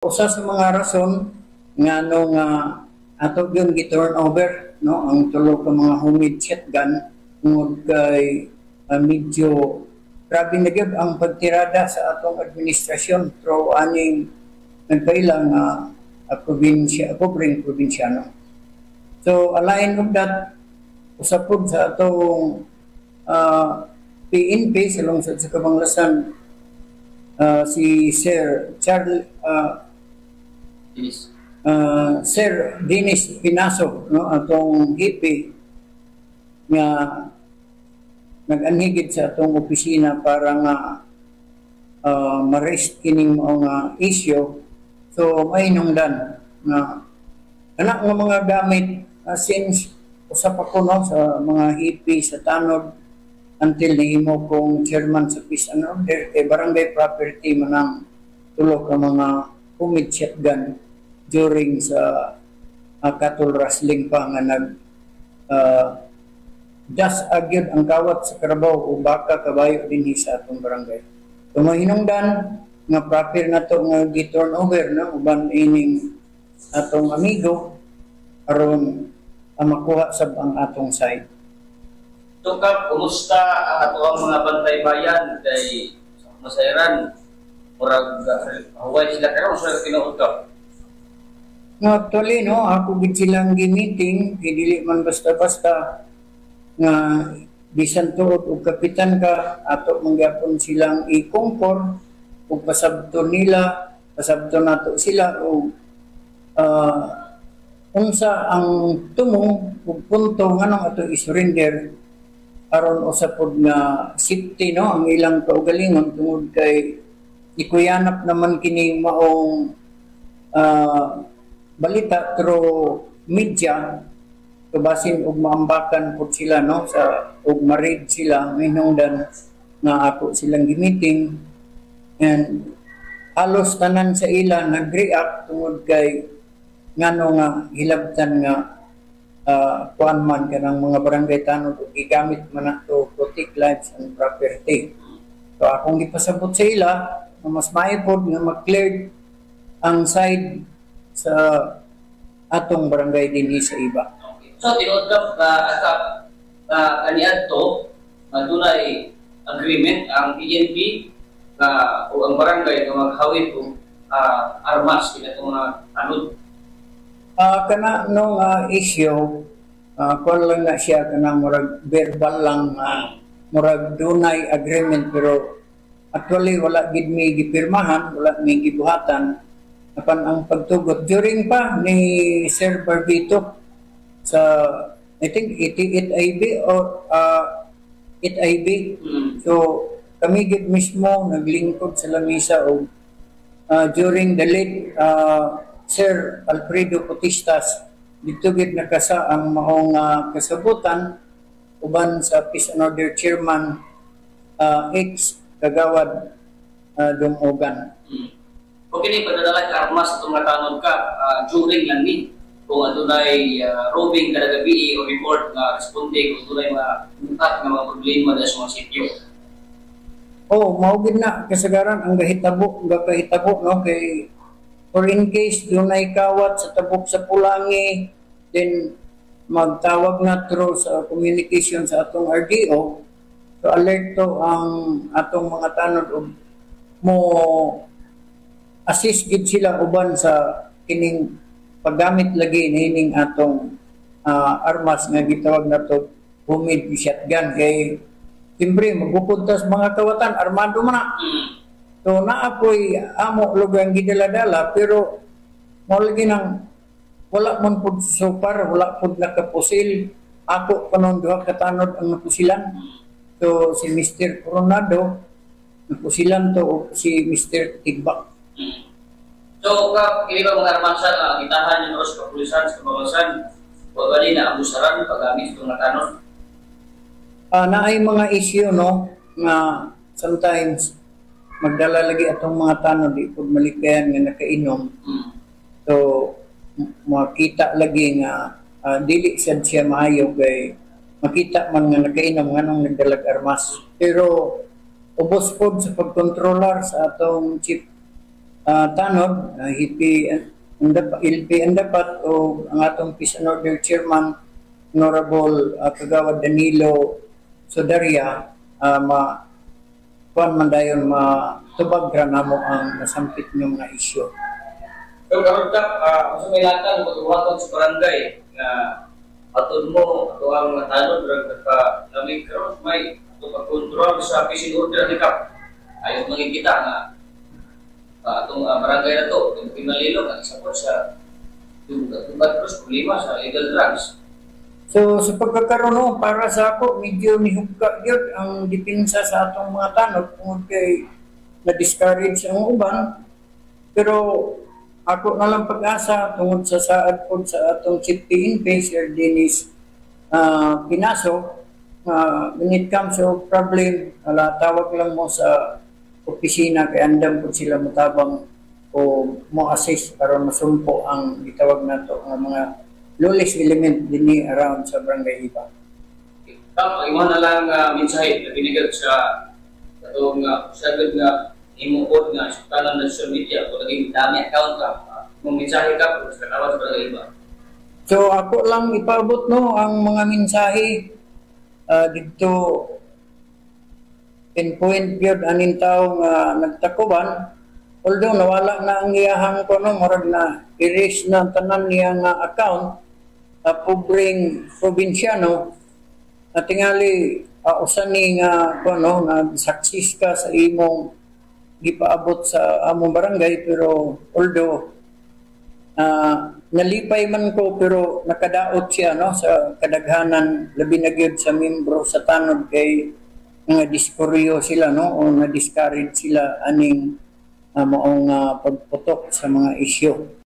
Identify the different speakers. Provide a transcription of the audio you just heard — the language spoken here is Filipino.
Speaker 1: Usa sa mga rason nga nung ato yung gi-turn over no ang tulo ka mga homemade shotgun tungod kay medyo grabe na gyud ang pagtirada sa atong administrasyon through aning nagkailang probinsya, pobreng probinsyano. So, alain of that, usapod sa atong PNP sa lungsod sa Kabanglasan, si Sir Charles Sir Dennis Pinaso, no, atong hippie nga nag-anhigid sa atong opisina para nga ma-rest kining mga issue. So may hinungdan na anak nga mga gamit since usap ako no sa mga hippie sa tanod until nahimo kong chairman sa Peace and Order kay barangay property manang tulo ka mga homemade shotgun during sa cattle rustling pa nga nag just agyod ang kawat sa karabaw o baka kabayo dinhi sa atong barangay. So mahinungdan nga proper na to nga gi-turn over na uban ining atong amigo aron makuha sab ang atong side.
Speaker 2: So Kap, kumusta ato ang mga bantay bayan kay masayran murag huwag sila karon sa tinuod ka?
Speaker 1: No, actually, no, ako gid silang gi-meeting, dili man basta-basta nga bisan tuod og kapitan ka, ato mangyapon silang i-concord ug pasabton nila, pasabton nato sila og unsa ang tumong ug punto nganong ato i-surrender aron usapod nga safety no ang ilang kaugalingon tungod kay ikuyanap naman kini maong balita through media kabasin og maambakan pud sila no sa og ma-read sila hinungdan nga ako silang gi-meeting and halos tanan sa ila nag-react tungod kay ngano nga hilabtan nga kuan man kanang mga barangay tanod og gigamit man nato protect lives and property. So akong gipasabot sa ila na mas maipod nga mag-clear ang side sa atong barangay dinhi sa iba.
Speaker 2: So tinuod ka kaniadto dunay agreement ang PNP o ang barangay nga maghawid og armas kinato mga tanod.
Speaker 1: Kana nung issue kuan lang na siya kanang murag verbal lang murag dunay agreement pero actually wala gid mi gipirmahan, wala mi gibuhatan apan ang pagtugot during pa ni Sir Barbito sa I think 88 IB or 8 IB. So kami gid mismo naglingkod sa lamisa og during the late Sir Alfredo Putistas dito gid nakasa ang maong kasabutan uban sa Peace and Order Chairman ex Kagawad Dumogan.
Speaker 2: Kung kini padadala ka armas sa mga tanod ka during lang ni kung adunay roving kada gabi o report nga responde kung adunay mga utak nga mga problema sa mga sitio.
Speaker 1: Oh, mao gid na kasagaran ang gahitabo no kay or in case dunay kawat sa tabok sa Pulangi then magtawag na through sa communication sa atong RDO so alert to ang atong mga tanod og mo assist gid sila uban sa kining paggamit lagi nining atong armas nga gitawag nato homemade shotgun kay siyempre magpupuntas mga kawatan armado man na. So naapoy amo lugang gidala-dala pero mo lagi nang wala man pud so far wala pud nakapusil ako kanon duha ka tanod ang napusilan. So si Mr. Coronado napusilan to o si Mr. Tigbak.
Speaker 2: So, kini ba mga armansa gitahan yung sa kapulisan sa kabawasan o bali na abusaran paggamit itong natanon?
Speaker 1: Naay mga issue no nga sometimes magdala lagi atong mga tanod di pud malikayan nga nakainom. So makita lagi nga dili sad siya maayo kay makita man nga nakainom nganong nagdalag armas. Pero ubos pod sa pagkontrolar sa atong chief tanod, LP and dapat o ang atong Peace and Order Chairman Honorable Kagawad Danilo Sodaria kuan man dayon matubag ra namo ang nasampit ng mga isyu.
Speaker 2: So karon ka sa may latag magbuhaton sa barangay nga atun mo ato ang tanod ra ka lamig karon may pagkontrol sa Peace and Order ni Kap. Ayon makikita nga atong barangay na to, itong pinalilong at isa po sa problema sa illegal drugs.
Speaker 1: So sa pagkakaroon para sa ako, medyo nihugka yun ang depensa sa atong mga tanod kung kay na-discourage ang uban. Pero ako na lang pag-asa tungod sa saad po sa atong Chief PNP, Sir Dennis Pinaso, when it comes to problem, tawag lang mo sa opisina kay andam po sila matabang o mo-assist para masumpo ang gitawag nato ng mga lawless element din around sa barangay iba.
Speaker 2: Tama, imo na lang mensahe na binigay sa atong sagad nga imuod nga sa tanan na social media kung naging dami account ka, mong mensahe ka kung sa katawag sa barangay iba.
Speaker 1: So ako lang ipaabot no ang mga mensahe dito pinpoint gyud anin tawo nga nagtakuban, although nawala na ang iyahang kono murag na erase na tanan niya nga account pobreng probinsyano na tingali usan ni nga kono nag-success ka sa imong gipaabot sa among barangay, pero although nalipay man ko pero nakadaot siya no sa kadaghanan labi na gyud sa membro sa tanod kay nga diskoryo sila no o na-discourage sila aning maong pagputok sa mga isyu.